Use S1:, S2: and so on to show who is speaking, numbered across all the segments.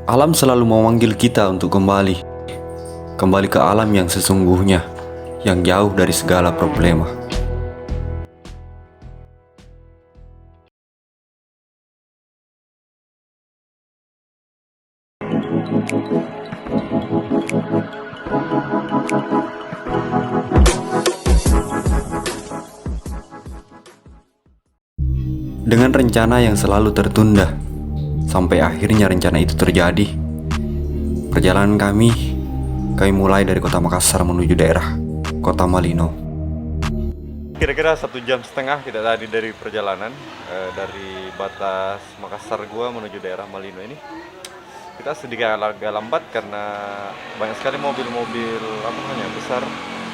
S1: Alam selalu memanggil kita untuk kembali ke alam yang sesungguhnya, yang jauh dari segala problema. Dengan rencana yang selalu tertunda, sampai akhirnya rencana itu terjadi. Perjalanan kami mulai dari kota Makassar menuju daerah kota Malino. Kira-kira 1,5 jam kita tadi dari perjalanan dari batas Makassar gua menuju daerah Malino ini. Kita sedikit agak lambat karena banyak sekali mobil-mobil besar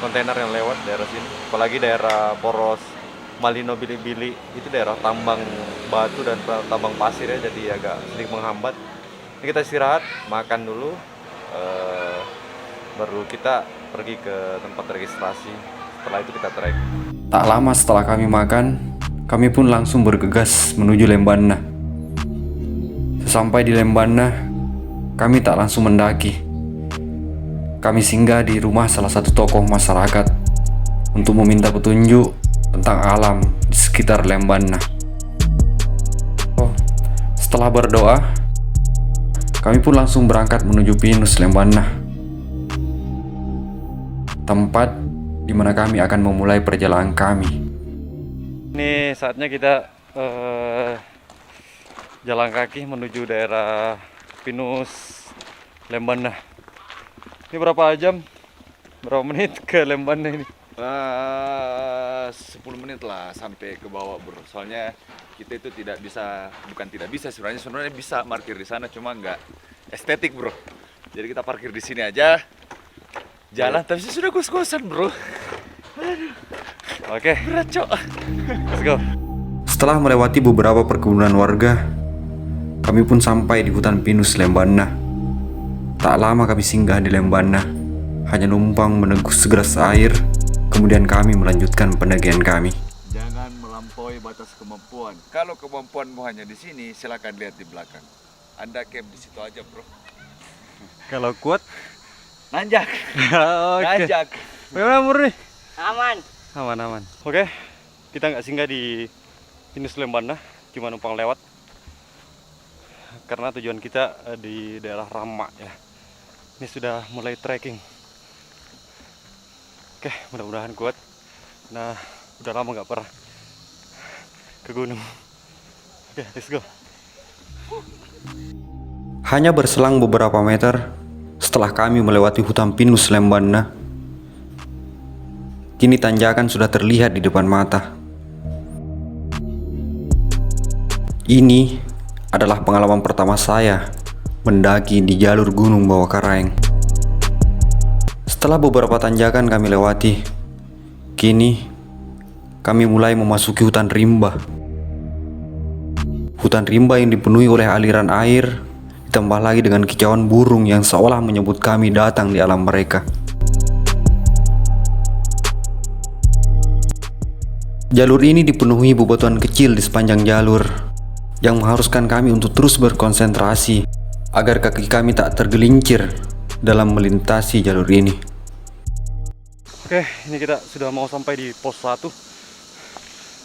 S1: kontainer yang lewat daerah sini. Apalagi daerah Poros Malino Bili-Bili itu daerah tambang batu dan tambang pasir ya, jadi agak sedikit menghambat. Ini kita istirahat, makan dulu, baru kita pergi ke tempat registrasi. Setelah itu kita trek. Tak lama setelah kami makan, kami pun langsung bergegas menuju Lembanna. Sesampai di Lembanna, kami tak langsung mendaki. Kami singgah di rumah salah satu tokoh masyarakat untuk meminta petunjuk tentang alam di sekitar Lembanna. Setelah berdoa, kami pun langsung berangkat menuju Pinus Lembanna, tempat di mana kami akan memulai perjalanan kami. Ini saatnya kita jalan kaki menuju daerah Pinus Lembanna. Ini berapa jam? Berapa menit ke Lembanna ini?
S2: 10 menit lah sampai ke bawah, bro. Soalnya kita itu bukan tidak bisa sebenarnya bisa parkir di sana, cuma nggak estetik, bro. Jadi kita parkir di sini aja, jalan. Tapi sudah gos-gosan, bro. Aduh.
S1: Oke,
S2: berat, cok.
S1: Let's go. Setelah melewati beberapa perkebunan warga, kami pun sampai di hutan Pinus Lembanna. Tak lama kami singgah di Lembanna, hanya numpang meneguk segelas air. Kemudian kami melanjutkan pendakian kami.
S2: Jangan melampaui batas kemampuan. Kalau kemampuanmu hanya di sini, silakan lihat di belakang. Anda camp di situ aja, bro.
S1: Kalau kuat,
S2: nanjak.
S1: Oke.
S2: Nanjak.
S1: Bagaimana Murni?
S3: Aman.
S1: Aman. Oke, kita nggak singgah di Pinus Lembanna, cuma numpang lewat. Karena tujuan kita di daerah Rama ya. Ini sudah mulai trekking. Oke, mudah-mudahan kuat. Nah, udah lama nggak pernah ke gunung. Oke, let's go. Hanya berselang beberapa meter setelah kami melewati hutan Pinus Lembanna, kini tanjakan sudah terlihat di depan mata. Ini adalah pengalaman pertama saya mendaki di jalur Gunung Bawah Karaeng. Setelah beberapa tanjakan kami lewati, kini kami mulai memasuki hutan rimba. Hutan rimba yang dipenuhi oleh aliran air, ditambah lagi dengan kicauan burung yang seolah menyebut kami datang di alam mereka. Jalur ini dipenuhi bebatuan kecil di sepanjang jalur, yang mengharuskan kami untuk terus berkonsentrasi agar kaki kami tak tergelincir dalam melintasi jalur ini. Oke, ini kita sudah mau sampai di pos 1.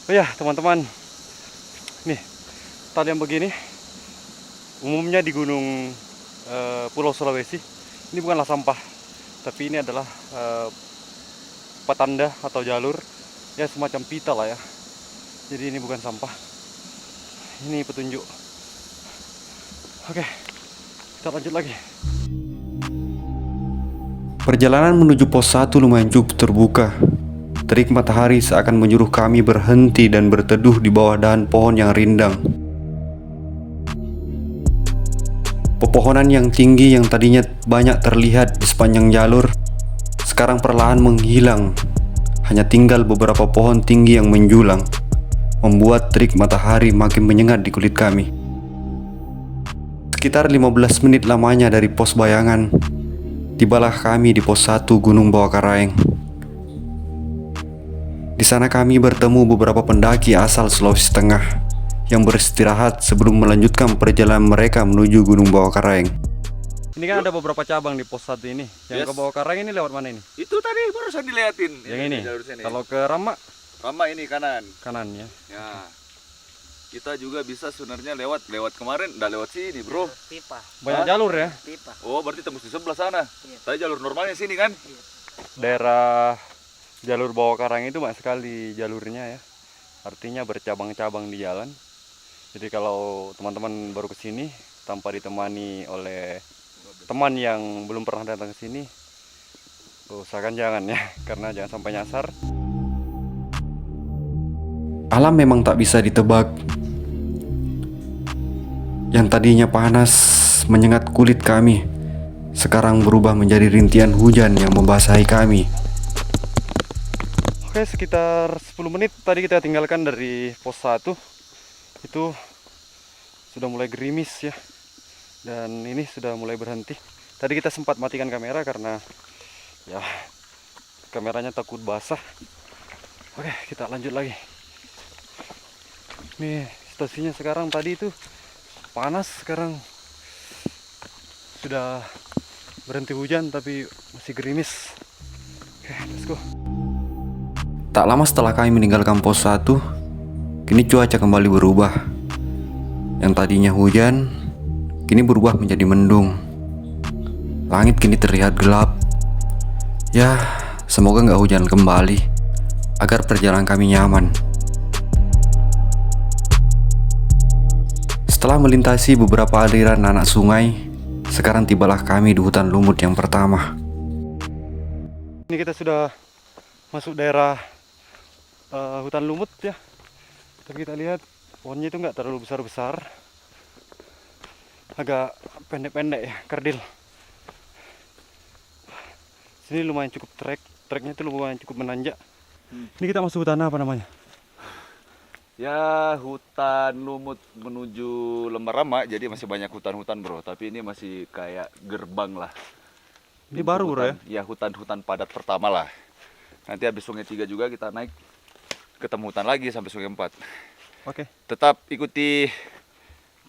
S1: Oh ya, teman-teman. Nih, tali yang begini umumnya di gunung Pulau Sulawesi. Ini bukanlah sampah, tapi ini adalah petanda atau jalur, ya semacam pita lah ya. Jadi ini bukan sampah. Ini petunjuk. Oke, kita lanjut lagi. Perjalanan menuju pos 1 lumayan cukup terbuka. Terik matahari seakan menyuruh kami berhenti dan berteduh di bawah dahan pohon yang rindang. Pepohonan yang tinggi yang tadinya banyak terlihat di sepanjang jalur, sekarang perlahan menghilang. Hanya tinggal beberapa pohon tinggi yang menjulang, membuat terik matahari makin menyengat di kulit kami. Sekitar 15 menit lamanya dari pos bayangan, tibalah kami di pos 1 Gunung Bawah Karaeng. Di sana kami bertemu beberapa pendaki asal Sulawesi Tengah yang beristirahat sebelum melanjutkan perjalanan mereka menuju Gunung Bawah Karaeng.
S3: Ini kan ada beberapa cabang di pos 1 ini. Yang
S2: Yes.
S3: ke bawah karang ini lewat mana ini?
S2: Itu tadi barusan diliatin.
S3: Yang ini.
S2: jalur sini.
S3: Kalau ke Rama
S2: Rama ini kanan.
S3: kanan ya.
S2: Ya. Kita juga bisa sebenarnya lewat kemarin, udah lewat sini, Bro.
S4: Pipa,
S3: Banyak
S2: Hah?
S3: jalur ya.
S4: pipa.
S2: Oh, berarti tembus di sebelah sana.
S4: Iya.
S2: Tadi jalur normalnya sini kan?
S3: Daerah jalur bawah karang itu banyak sekali jalurnya ya. Artinya bercabang-cabang di jalan. Jadi kalau teman-teman baru ke sini tanpa ditemani oleh teman yang belum pernah datang ke sini, usahakan jangan ya, karena jangan sampai nyasar.
S1: Alam memang tak bisa ditebak. Yang tadinya panas menyengat kulit kami, sekarang berubah menjadi rintian hujan yang membasahi kami.
S3: Oke, sekitar 10 menit tadi kita tinggalkan dari pos 1. Itu sudah mulai gerimis ya. Dan ini sudah mulai berhenti. Tadi kita sempat matikan kamera karena ya kameranya takut basah. Oke, kita lanjut lagi. Nih, situasinya sekarang tadi itu panas, sekarang sudah berhenti hujan tapi masih gerimis. Oke, let's go.
S1: Tak lama setelah kami meninggalkan pos 1, kini cuaca kembali berubah. Yang tadinya hujan, kini berubah menjadi mendung. Langit kini terlihat gelap. Ya, semoga nggak hujan kembali, agar perjalanan kami nyaman. Setelah melintasi beberapa aliran anak sungai, sekarang tibalah kami di hutan lumut yang pertama.
S3: Ini kita sudah masuk daerah hutan lumut ya. Tapi kita lihat pohonnya itu nggak terlalu besar-besar, agak pendek-pendek ya, kerdil. Sini lumayan cukup treknya itu lumayan cukup menanjak. Ini kita masuk hutan apa namanya?
S2: Ya, hutan lumut menuju Lembah Rama, jadi masih banyak hutan-hutan, Bro. Tapi ini masih kayak gerbang lah.
S3: Ini baru bro ya?
S2: Ya, hutan-hutan padat pertama lah. Nanti habis Sungai 3 juga kita naik, ketemu hutan lagi sampai Sungai 4.
S3: Oke.
S2: Tetap ikuti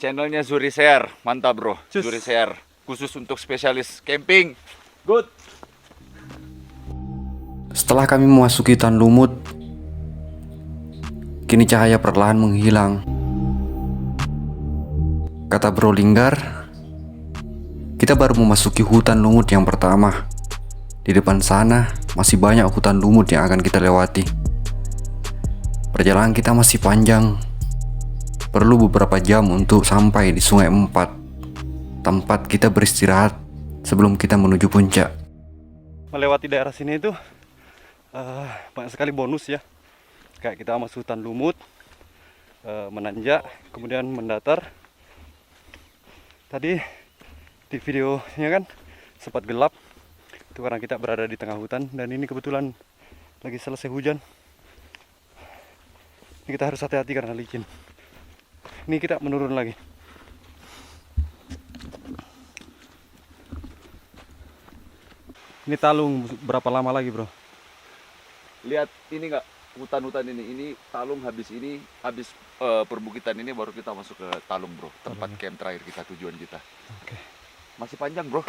S2: channelnya Zuri Share, mantap bro.
S3: Cus.
S2: Zuri Share, khusus untuk spesialis camping. Good.
S1: Setelah kami memasuki hutan lumut, kini cahaya perlahan menghilang. Kata Bro Linggar, kita baru memasuki hutan lumut yang pertama. Di depan sana masih banyak hutan lumut yang akan kita lewati. Perjalanan kita masih panjang. Perlu beberapa jam untuk sampai di Sungai 4, tempat kita beristirahat sebelum kita menuju puncak.
S3: Melewati daerah sini itu banyak sekali bonus ya. Kayak kita masuk hutan lumut, menanjak, kemudian mendatar. Tadi di videonya kan sempat gelap, itu karena kita berada di tengah hutan. Dan ini kebetulan lagi selesai hujan. Ini kita harus hati-hati karena licin. Ini kita menurun lagi. Ini Talung berapa lama lagi bro?
S2: Lihat ini nggak, hutan-hutan ini Talung habis ini, habis perbukitan ini baru kita masuk ke Talung bro. Tempat camp terakhir kita, tujuan kita.
S3: Oke.
S2: Masih panjang bro,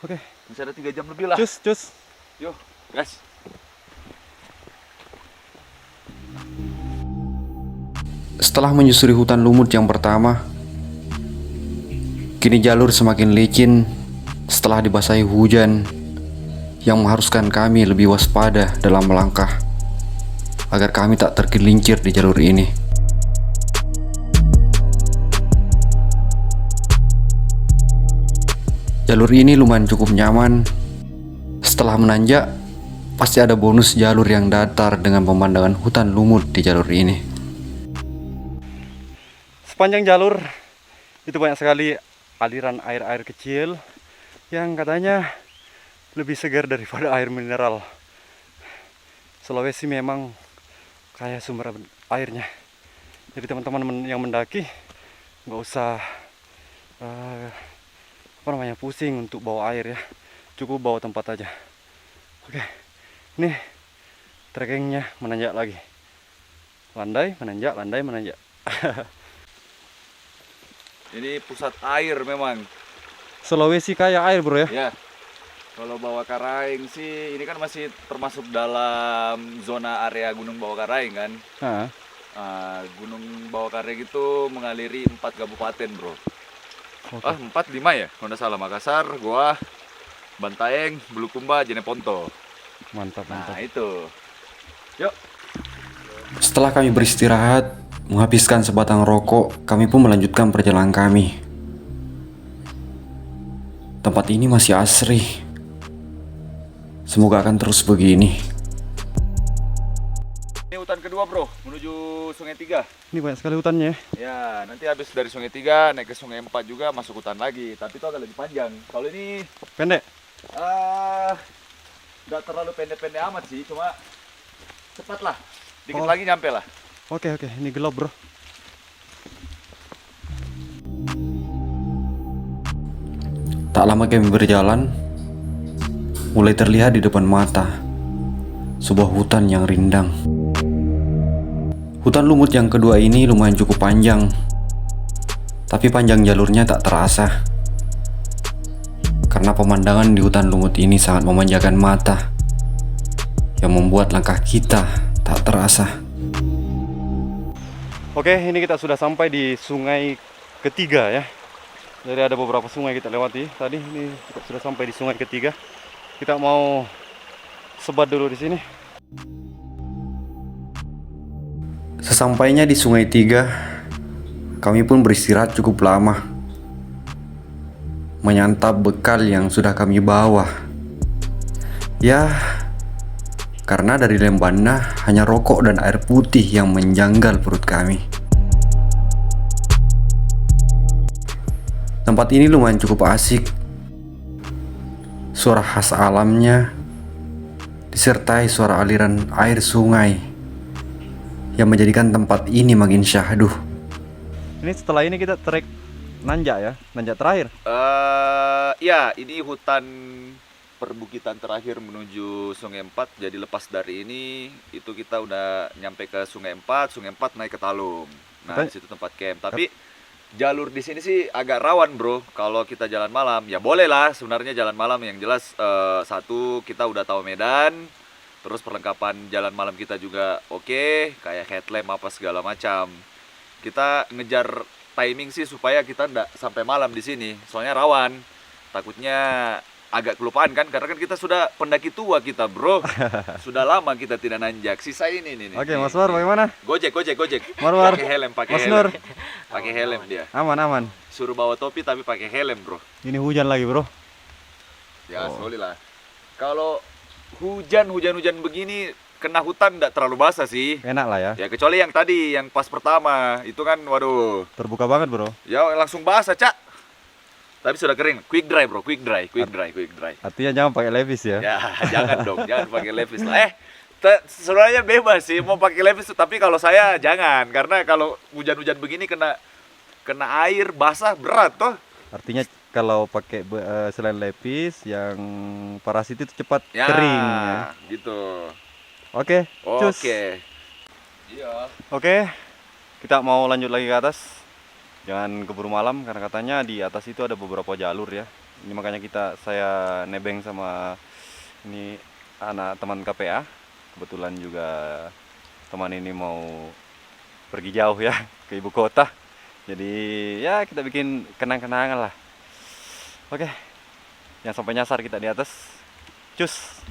S3: Oke.
S2: masih ada 3 jam lebih lah.
S3: Cus.
S2: Yuk, guys.
S1: Setelah menyusuri hutan lumut yang pertama, kini jalur semakin licin setelah dibasahi hujan yang mengharuskan kami lebih waspada dalam melangkah agar kami tak tergelincir di jalur ini. Jalur ini lumayan cukup nyaman. Setelah menanjak, pasti ada bonus jalur yang datar dengan pemandangan hutan lumut di jalur ini.
S3: Sepanjang jalur itu banyak sekali aliran air-air kecil yang katanya lebih segar daripada air mineral. Sulawesi memang kaya sumber airnya. Jadi teman-teman yang mendaki nggak usah pusing untuk bawa air ya. Cukup bawa tempat aja. Oke, ini trekkingnya menanjak lagi. Landai, menanjak, landai, menanjak.
S2: Ini pusat air memang.
S3: Sulawesi kaya air bro ya.
S2: Ya, kalau Bawah Karaing sih ini kan masih termasuk dalam zona area Gunung Bawah Karaing kan.
S3: Nah,
S2: Gunung Bawah Karaing itu mengaliri 4 kabupaten bro.
S3: oke.
S2: 4, 5 ya? Kalau nggak salah Makassar, Goa, Bantaeng, Bulukumba, Jeneponto.
S3: Mantap,
S2: Nah
S3: mantap.
S2: itu. Yuk.
S1: Setelah kami beristirahat, menghabiskan sebatang rokok, kami pun melanjutkan perjalanan kami. Tempat ini masih asri. Semoga akan terus begini.
S2: Ini hutan kedua bro, menuju Sungai Tiga.
S3: Ini banyak sekali hutannya ya.
S2: Ya, nanti habis dari Sungai Tiga naik ke Sungai 4 juga masuk hutan lagi. Tapi itu agak lebih panjang. Kalau ini
S3: Pendek.
S2: nggak terlalu pendek-pendek amat sih, cuma cepat lah. Dikit
S3: Oh.
S2: lagi nyampe lah.
S3: Oke, ini gelap bro.
S1: Tak lama kami berjalan, mulai terlihat di depan mata sebuah hutan yang rindang. Hutan lumut yang kedua ini lumayan cukup panjang, tapi panjang jalurnya tak terasa. Karena pemandangan di hutan lumut ini sangat memanjakan mata, yang membuat langkah kita tak terasa.
S3: Oke, ini kita sudah sampai di sungai ketiga ya. Jadi ada beberapa sungai kita lewati. Tadi ini kita sudah sampai di sungai ketiga. Kita mau sebat dulu di sini.
S1: Sesampainya di Sungai Tiga, kami pun beristirahat cukup lama, menyantap bekal yang sudah kami bawa. Ya, karena dari Lembana hanya rokok dan air putih yang menjanggal perut kami. Tempat ini lumayan cukup asik. Suara khas alamnya disertai suara aliran air sungai yang menjadikan tempat ini makin syahdu.
S3: Ini setelah ini kita trek nanjak ya, nanjak terakhir.
S2: Ya, ini hutan perbukitan terakhir menuju Sungai 4. Jadi lepas dari ini, itu kita udah nyampe ke Sungai 4. Sungai 4 naik ke Talung. Nah, di situ tempat camp. Tapi jalur di sini sih agak rawan bro. Kalau kita jalan malam, ya boleh lah sebenarnya jalan malam. Yang jelas satu, kita udah tahu medan. Terus perlengkapan jalan malam kita juga oke, kayak headlamp apa segala macam. Kita ngejar timing sih supaya kita nggak sampai malam di sini. Soalnya rawan. Takutnya agak kelupaan kan, karena kan kita sudah pendaki tua kita bro. Sudah lama kita tidak nanjak. Sisa ini nih.
S3: Oke, Mas War bagaimana?
S2: Gojek.
S3: Marwar.
S2: Pakai helm,
S3: Mas Nur.
S2: Pakai helm dia.
S3: Aman.
S2: Suruh bawa topi tapi pakai helm bro.
S3: Ini hujan lagi bro.
S2: Ya, solid lah. Kalau hujan begini kena hutan nggak terlalu basah sih.
S3: Enak lah ya.
S2: Ya kecuali yang tadi, yang pas pertama itu kan, waduh,
S3: Terbuka banget bro.
S2: ya langsung basah cak. Tapi sudah kering. Quick dry bro, quick dry.
S3: Artinya jangan pakai levis ya.
S2: Ya jangan dong, jangan pakai levis lah. Sebenarnya bebas sih mau pakai levis, tapi kalau saya jangan, karena kalau hujan-hujan begini kena air basah berat toh.
S3: Artinya kalau pakai selain levis yang parasit itu cepat
S2: Ya,
S3: kering ya.
S2: gitu.
S3: Oke, cus.
S2: Oke. Iya.
S3: Oke, kita mau lanjut lagi ke atas. Jangan keburu malam karena katanya di atas itu ada beberapa jalur ya. Ini makanya saya nebeng sama ini anak teman KPA. Kebetulan juga teman ini mau pergi jauh ya ke ibu kota. Jadi ya kita bikin kenang-kenangan lah. Oke, yang sampai nyasar kita di atas. Cus.